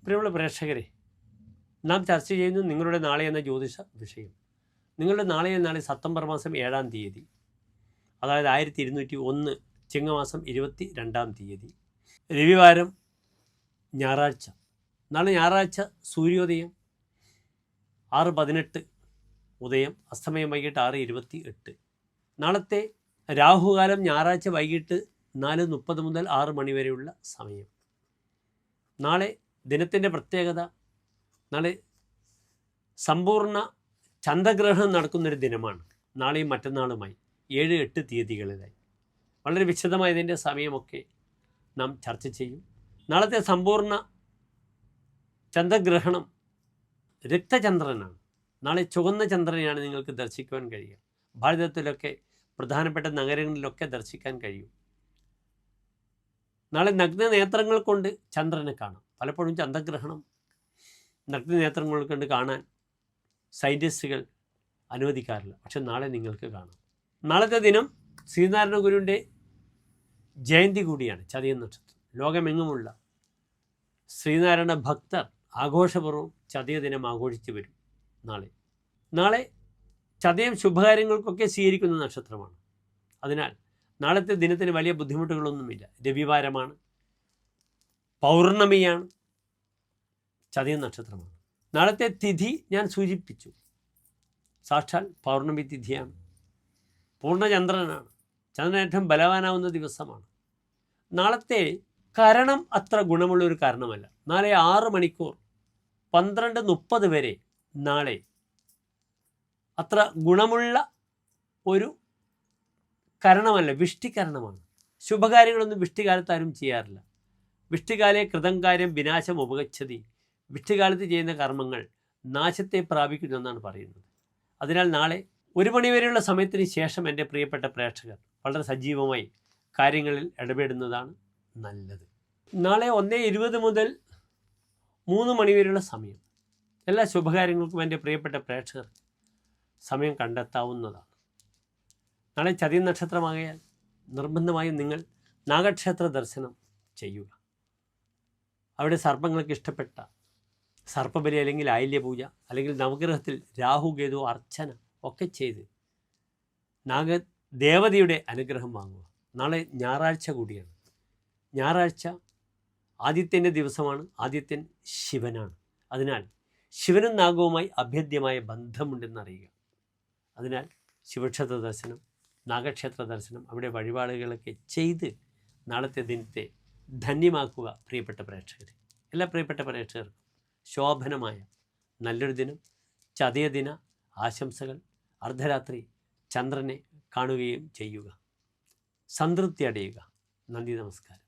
പ്രിയമുള്ള പ്രേക്ഷകരെ, നാം ചർച്ച ചെയ്യുന്നു നിങ്ങളുടെ നാളെ എന്ന ജ്യോതിഷ വിഷയം. നിങ്ങളുടെ നാളെ എന്നാണ് സെപ്റ്റംബർ മാസം 7-ാം തീയതി, അതായത് 1201 ചിങ്ങമാസം 22-ാം തീയതി, രവിവാരം, ഞായറാഴ്ച. നാളെ ഞായറാഴ്ച സൂര്യോദയം 6:18 ഉദയം, അസ്തമയം വൈകിട്ട് 6:28. നാളത്തെ രാഹുകാലം ഞായറാഴ്ച വൈകിട്ട് 4:30 മുതൽ 6 മണി വരെയുള്ള സമയം. നാളെ ദിനത്തിൻ്റെ പ്രത്യേകത, നാളെ സമ്പൂർണ്ണ ചന്ദ്രഗ്രഹണം നടക്കുന്നൊരു ദിനമാണ്. നാളെയും മറ്റന്നാളുമായി 7-8 തീയതികളിലായി വളരെ വിശദമായ ഇതിൻ്റെ സമയമൊക്കെ നാം ചർച്ച ചെയ്യും. നാളത്തെ സമ്പൂർണ്ണ ചന്ദ്രഗ്രഹണം രക്തചന്ദ്രനാണ്. നാളെ ചുവന്ന ചന്ദ്രനെയാണ് നിങ്ങൾക്ക് ദർശിക്കുവാൻ കഴിയുക. ഭാരതത്തിലൊക്കെ പ്രധാനപ്പെട്ട നഗരങ്ങളിലൊക്കെ ദർശിക്കാൻ കഴിയും. നാളെ നഗ്നനേത്രങ്ങൾ കൊണ്ട് ചന്ദ്രനെ കാണാം. പലപ്പോഴും ചന്ദ്രഗ്രഹണം നഗ്നനേത്രങ്ങൾ കൊണ്ട് കാണാൻ സയൻറ്റിസ്റ്റുകൾ അനുവദിക്കാറില്ല. പക്ഷെ നാളെ നിങ്ങൾക്ക് കാണാം. നാളത്തെ ദിനം ശ്രീനാരായണ ഗുരുവിൻ്റെ ജയന്തി കൂടിയാണ്, ചതയം നക്ഷത്രം. ലോകമെങ്ങുമുള്ള ശ്രീനാരായണ ഭക്തർ ആഘോഷപൂർവ്വം ചതയ ദിനം ആഘോഷിച്ച് വരും. നാളെ ചതയം ശുഭകാര്യങ്ങൾക്കൊക്കെ സ്വീകരിക്കുന്ന നക്ഷത്രമാണ്. അതിനാൽ നാളത്തെ ദിനത്തിന് വലിയ ബുദ്ധിമുട്ടുകളൊന്നുമില്ല. രവിവാരമാണ്, പൗർണമിയാണ്, ചതയം നക്ഷത്രമാണ്. നാളത്തെ തിഥി ഞാൻ സൂചിപ്പിച്ചു, സാക്ഷാൽ പൗർണമി തിഥിയാണ്. പൂർണ്ണചന്ദ്രനാണ്. ചന്ദ്രൻ ഏറ്റവും ബലവാനാവുന്ന ദിവസമാണ്. നാളത്തെ കരണം അത്ര ഗുണമുള്ളൊരു കാരണമല്ല. നാളെ 6 മണിക്കൂർ 12:30 വരെ നാളെ അത്ര ഗുണമുള്ള ഒരു കരണമല്ല, വിഷ്ടികരണമാണ്. ശുഭകാര്യങ്ങളൊന്നും വിഷ്ടികാലത്ത് ആരും ചെയ്യാറില്ല. വിഷ്ടികാലെ കൃതം കാര്യം വിനാശം ഉപഗച്ഛതി. വിഷ്ടികാലത്ത് ചെയ്യുന്ന കർമ്മങ്ങൾ നാശത്തെ പ്രാപിക്കുമെന്നാണ് പറയുന്നത്. അതിനാൽ നാളെ 1 മണി വരെയുള്ള സമയത്തിന് ശേഷം എൻ്റെ പ്രിയപ്പെട്ട പ്രേക്ഷകർ വളരെ സജീവമായി കാര്യങ്ങളിൽ ഇടപെടുന്നതാണ് നല്ലത്. നാളെ 1:20 മുതൽ 3 മണി വരെയുള്ള സമയം എല്ലാ ശുഭകാര്യങ്ങൾക്കും എൻ്റെ പ്രിയപ്പെട്ട പ്രേക്ഷകർ സമയം കണ്ടെത്താവുന്നതാണ്. നാളെ ചതയം നക്ഷത്രമാകയാൽ നിർബന്ധമായും നിങ്ങൾ നാഗക്ഷേത്ര ദർശനം ചെയ്യുക. അവിടെ സർപ്പങ്ങൾക്ക് ഇഷ്ടപ്പെട്ട സർപ്പബലി അല്ലെങ്കിൽ ആയില്യപൂജ അല്ലെങ്കിൽ നവഗ്രഹത്തിൽ രാഹുകേതു അർച്ചന ഒക്കെ ചെയ്ത് നാഗദേവതയുടെ അനുഗ്രഹം വാങ്ങുക. നാളെ ഞായറാഴ്ച കൂടിയാണ്. ഞായറാഴ്ച ആദിത്യൻ്റെ ദിവസമാണ്. ആദിത്യൻ ശിവനാണ്. അതിനാൽ ശിവനും നാഗവുമായി അഭേദ്യമായ ബന്ധമുണ്ടെന്നറിയുക. അതിനാൽ ശിവക്ഷേത്ര ദർശനം, നാഗക്ഷേത്ര ദർശനം, അവിടെ വഴിപാടുകളൊക്കെ ചെയ്ത് നാളത്തെ ദിനത്തെ ധന്യമാക്കുക. പ്രിയപ്പെട്ട പ്രേക്ഷകരെ, എല്ലാ പ്രിയപ്പെട്ട പ്രേക്ഷകർക്കും ശോഭനമായ നല്ലൊരു ദിനം, ചതയദിന ആശംസകൾ. അർദ്ധരാത്രി ചന്ദ്രനെ കാണുകയും ചെയ്യുക. സംതൃപ്തി അടയുക. നന്ദി, നമസ്കാരം.